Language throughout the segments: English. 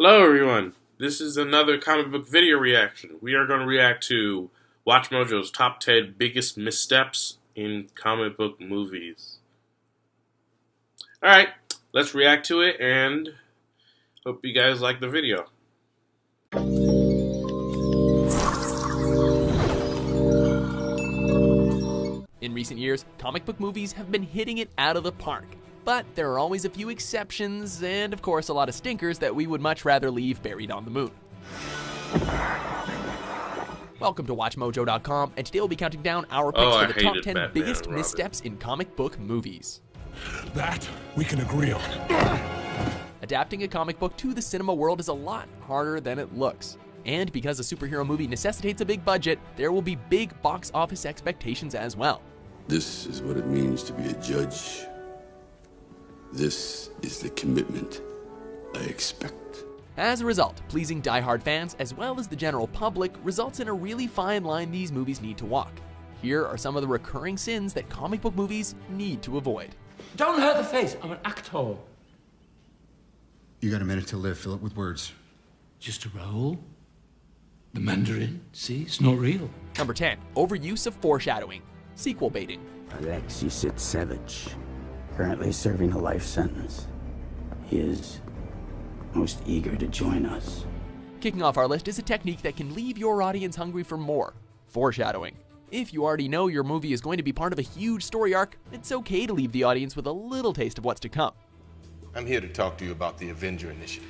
Hello everyone, this is another comic book video reaction. We are going to react to WatchMojo's top 10 biggest missteps in comic book movies. Alright, let's react to it and hope you guys like the video. In recent years, comic book movies have been hitting it out of the park. But there are always a few exceptions, and of course a lot of stinkers that we would much rather leave buried on the moon. Welcome to WatchMojo.com, and today we'll be counting down our picks for the top 10 Batman biggest Robin. missteps in comic book movies. That we can agree on. Adapting a comic book to the cinema world is a lot harder than it looks. And because a superhero movie necessitates a big budget, there will be big box office expectations as well. This is what it means to be a judge. This is the commitment I expect. As a result, pleasing die-hard fans as well as the general public results in a really fine line these movies need to walk. Here are some of the recurring sins that comic book movies need to avoid. Don't hurt the face, I'm an actor. You got a minute to live, fill it with words. Just a role. The Mandarin, see, it's not real. Number 10, overuse of foreshadowing, sequel baiting. Alexei Sitsevich, currently serving a life sentence. He is most eager to join us. Kicking off our list is a technique that can leave your audience hungry for more, foreshadowing. If you already know your movie is going to be part of a huge story arc, it's okay to leave the audience with a little taste of what's to come. I'm here to talk to you about the Avenger Initiative.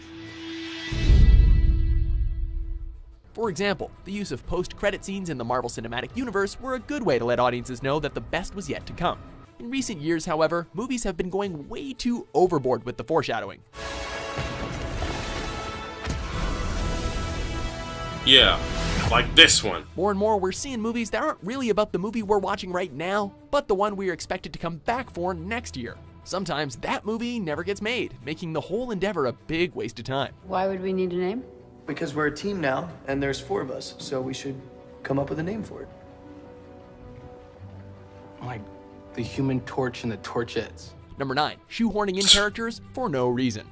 For example, the use of post-credit scenes in the Marvel Cinematic Universe were a good way to let audiences know that the best was yet to come. In recent years, however, movies have been going way too overboard with the foreshadowing. Yeah, like this one. More and more, we're seeing movies that aren't really about the movie we're watching right now, but the one we are expected to come back for next year. Sometimes that movie never gets made, making the whole endeavor a big waste of time. Why would we need a name? Because we're a team now, and there's 4 of us, so we should come up with a name for it. Like the Human Torch and the Torchettes. Number 9, shoehorning in characters for no reason.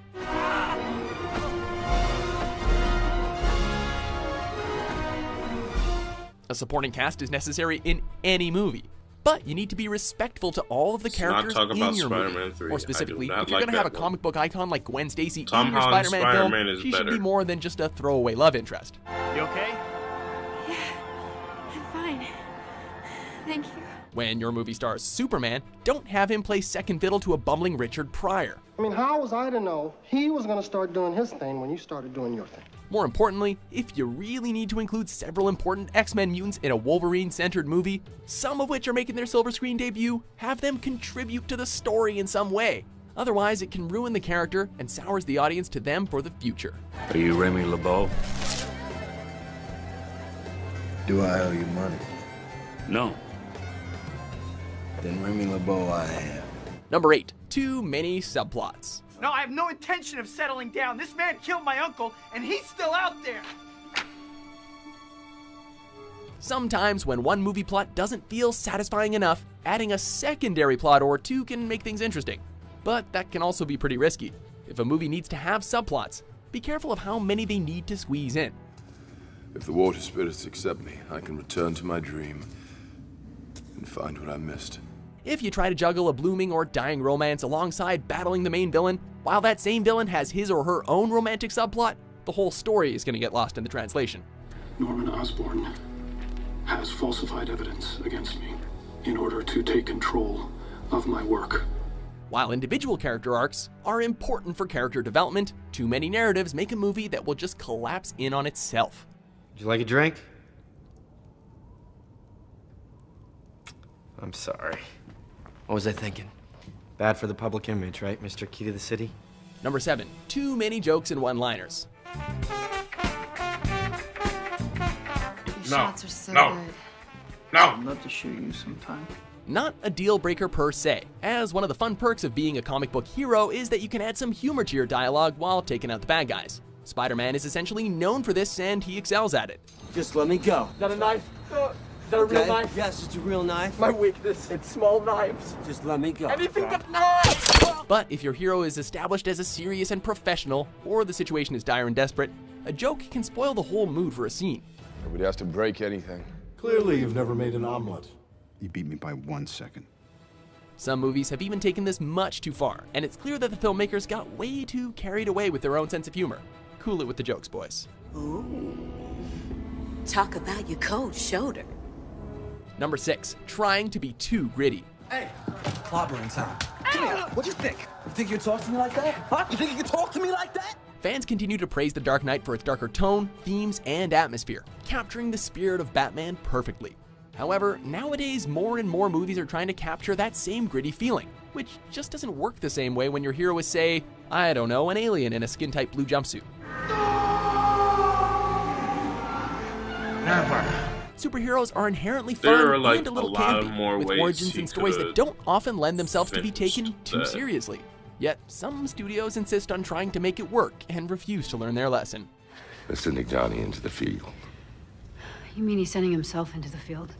A supporting cast is necessary in any movie, but you need to be respectful to all of the characters in your movie. More specifically, if you're going to have a comic book icon like Gwen Stacy in your Spider-Man film, she should be more than just a throwaway love interest. You okay? Yeah, I'm fine. Thank you. When your movie stars Superman, don't have him play second fiddle to a bumbling Richard Pryor. I mean, how was I to know he was going to start doing his thing when you started doing your thing? More importantly, if you really need to include several important X-Men mutants in a Wolverine-centered movie, some of which are making their silver screen debut, have them contribute to the story in some way. Otherwise, it can ruin the character and sours the audience to them for the future. Are you Remy LeBeau? Do I owe you money? No. Then Remy LeBeau I am. Number 8, too many subplots. No, I have no intention of settling down. This man killed my uncle, and he's still out there. Sometimes when one movie plot doesn't feel satisfying enough, adding a secondary plot or 2 can make things interesting. But that can also be pretty risky. If a movie needs to have subplots, be careful of how many they need to squeeze in. If the water spirits accept me, I can return to my dream and find what I missed. If you try to juggle a blooming or dying romance alongside battling the main villain, while that same villain has his or her own romantic subplot, the whole story is going to get lost in the translation. Norman Osborn has falsified evidence against me in order to take control of my work. While individual character arcs are important for character development, too many narratives make a movie that will just collapse in on itself. Would you like a drink? I'm sorry. What was I thinking? Bad for the public image, right, Mr. Key to the City? Number 7, too many jokes and one-liners. These shots are so good. I'd love to shoot you sometime. Not a deal breaker per se, as one of the fun perks of being a comic book hero is that you can add some humor to your dialogue while taking out the bad guys. Spider-Man is essentially known for this, and he excels at it. Just let me go. Is that a knife? Is that a real knife? Yes, it's a real knife. My weakness, it's small knives. Just let me go. Anything but knives! But if your hero is established as a serious and professional, or the situation is dire and desperate, a joke can spoil the whole mood for a scene. Nobody has to break anything. Clearly, you've never made an omelet. You beat me by 1 second. Some movies have even taken this much too far, and it's clear that the filmmakers got way too carried away with their own sense of humor. Cool it with the jokes, boys. Ooh. Talk about your cold shoulder. Number 6, trying to be too gritty. Hey, Clobber in town. Come here. What do you think? You think you can talk to me like that? Huh? You think you can talk to me like that? Fans continue to praise The Dark Knight for its darker tone, themes, and atmosphere, capturing the spirit of Batman perfectly. However, nowadays more and more movies are trying to capture that same gritty feeling, which just doesn't work the same way when your hero is, say, I don't know, an alien in a skin-tight blue jumpsuit. Never. Superheroes are inherently fun like and a little a lot campy, more with ways origins he and stories that don't often lend themselves to be taken too that. seriously. Yet, some studios insist on trying to make it work and refuse to learn their lesson. They're sending Johnny into the field. You mean he's sending himself into the field?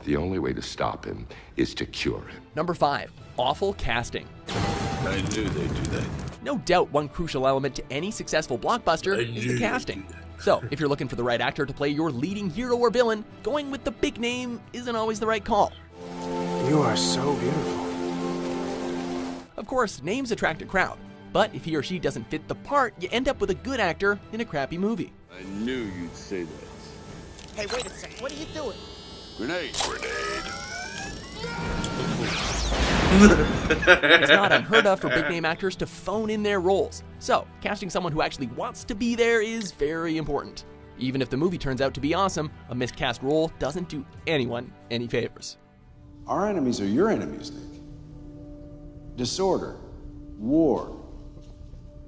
The only way to stop him is to cure him. Number 5, awful casting. I knew they'd do that. No doubt one crucial element to any successful blockbuster is the casting. So, if you're looking for the right actor to play your leading hero or villain, going with the big name isn't always the right call. You are so beautiful. Of course, names attract a crowd, but if he or she doesn't fit the part, you end up with a good actor in a crappy movie. I knew you'd say that. Hey, wait a second. What are you doing? Grenade. It's not unheard of for big-name actors to phone in their roles, so casting someone who actually wants to be there is very important. Even if the movie turns out to be awesome, a miscast role doesn't do anyone any favors. Our enemies are your enemies, Nick. Disorder, war.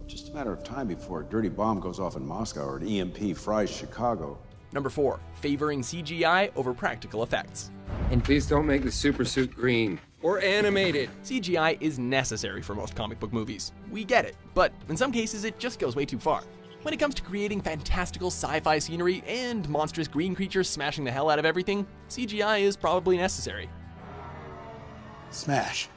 Just a matter of time before a dirty bomb goes off in Moscow or an EMP fries Chicago. Number 4, favoring CGI over practical effects. And please don't make the supersuit green or animated. CGI is necessary for most comic book movies. We get it, but in some cases it just goes way too far. When it comes to creating fantastical sci-fi scenery and monstrous green creatures smashing the hell out of everything, CGI is probably necessary. Smash.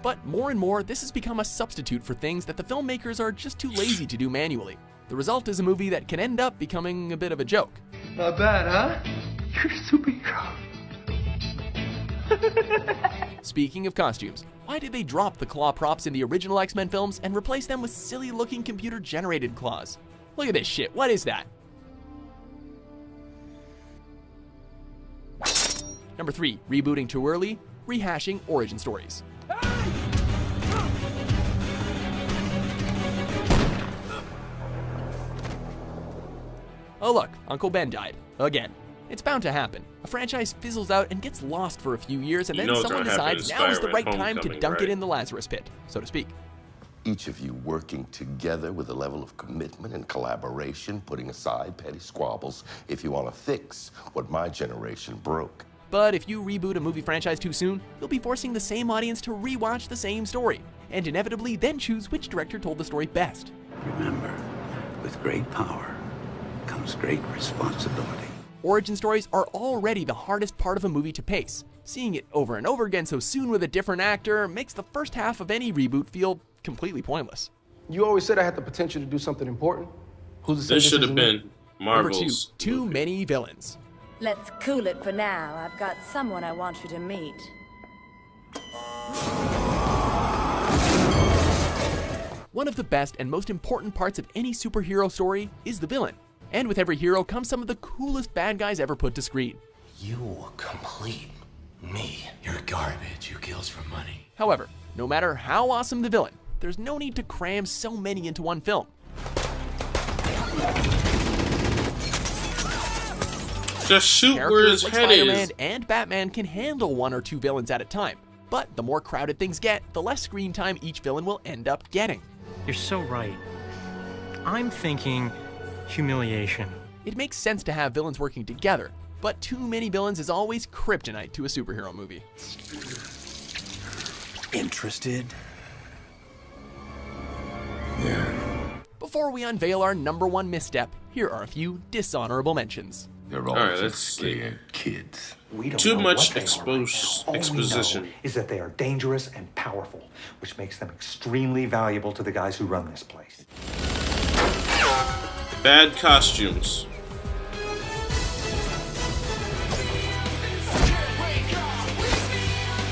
But more and more, this has become a substitute for things that the filmmakers are just too lazy to do manually. The result is a movie that can end up becoming a bit of a joke. Not bad, huh? You're a superhero. Speaking of costumes, why did they drop the claw props in the original X-Men films and replace them with silly-looking computer-generated claws? Look at this shit, what is that? Number 3, rebooting too early, rehashing origin stories. Oh look, Uncle Ben died. Again. It's bound to happen. A franchise fizzles out and gets lost for a few years, and then someone decides now is the right time to dunk it in the Lazarus pit, so to speak. Each of you working together with a level of commitment and collaboration, putting aside petty squabbles if you want to fix what my generation broke. But if you reboot a movie franchise too soon, you'll be forcing the same audience to rewatch the same story, and inevitably then choose which director told the story best. Remember, with great power comes great responsibility. Origin stories are already the hardest part of a movie to pace. Seeing it over and over again so soon with a different actor makes the first half of any reboot feel completely pointless. You always said I had the potential to do something important. Who's the This should have been Marvel's. Number 2, too many villains. Let's cool it for now. I've got someone I want you to meet. One of the best and most important parts of any superhero story is the villain. And with every hero comes some of the coolest bad guys ever put to screen. You complete me. You're garbage who kills for money. However, no matter how awesome the villain, there's no need to cram so many into one film. Just shoot where his head Spider-Man is. and Batman can handle 1 or 2 villains at a time. But the more crowded things get, the less screen time each villain will end up getting. You're so right. I'm thinking humiliation. It makes sense to have villains working together, but too many villains is always kryptonite to a superhero movie. Interested? Before we unveil our number 1 misstep, here are a few dishonorable mentions. They're all Alright, just let's see. scared kids. We don't Too know much what they are right now. All exposition. we know is that they are dangerous and powerful, which makes them extremely valuable to the guys who run this place. Bad costumes.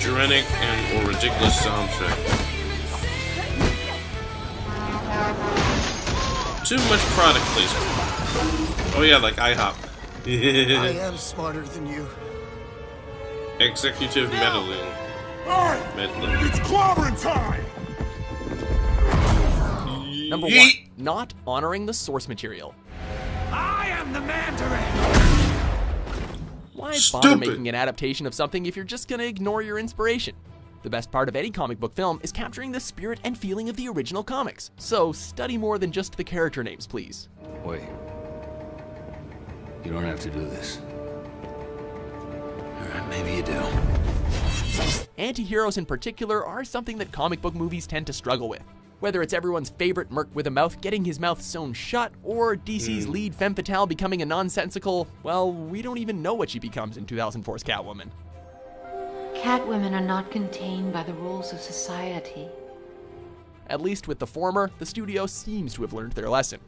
Dramatic and or ridiculous soundtrack. Too much product placement. Oh yeah, like IHOP. I am smarter than you. Executive meddling. It's clobbering time! Number 1. Not honoring the source material. I am the Mandarin! Why bother making an adaptation of something if you're just gonna ignore your inspiration? The best part of any comic book film is capturing the spirit and feeling of the original comics. So study more than just the character names, please. Wait. You don't have to do this. Alright, maybe you do. Anti-heroes in particular are something that comic book movies tend to struggle with. Whether it's everyone's favorite merc with a mouth getting his mouth sewn shut, or DC's lead femme fatale becoming a nonsensical, well, we don't even know what she becomes in 2004's Catwoman. Catwomen are not contained by the rules of society. At least with the former, the studio seems to have learned their lesson.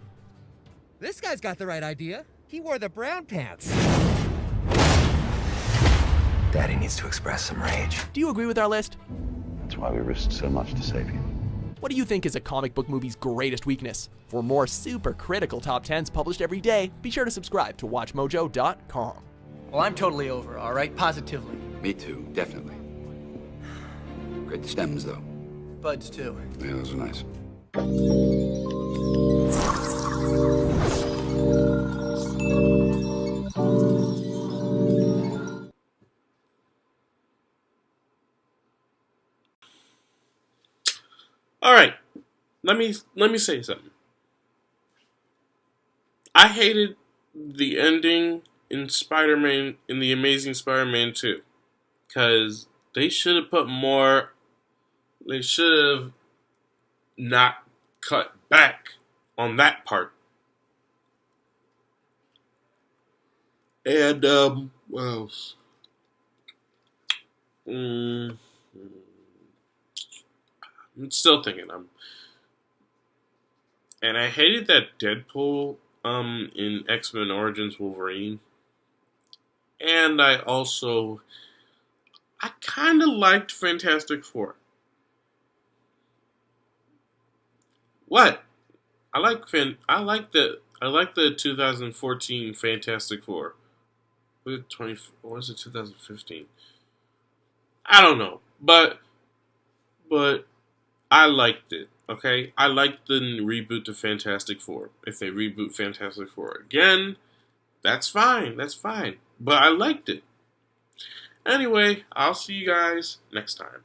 This guy's got the right idea. He wore the brown pants. Daddy needs to express some rage. Do you agree with our list? That's why we risked so much to save you. What do you think is a comic book movie's greatest weakness? For more super critical top 10s published every day, be sure to subscribe to WatchMojo.com. Well, I'm totally over, all right? Positively. Me too, definitely. Great stems, though. Buds, too. Yeah, those are nice. All right, let me say something. I hated the ending in Spider-Man, in the Amazing Spider-Man 2, because they should have put more. They should have not cut back on that part. And what else? I'm still thinking. And I hated that Deadpool in X-Men Origins Wolverine. And I kind of liked Fantastic Four. What? I like the 2014 Fantastic Four. Or was it 2015? I don't know, but I liked it. Okay, I liked the reboot to Fantastic Four. If they reboot Fantastic Four again, that's fine. That's fine. But I liked it. Anyway, I'll see you guys next time.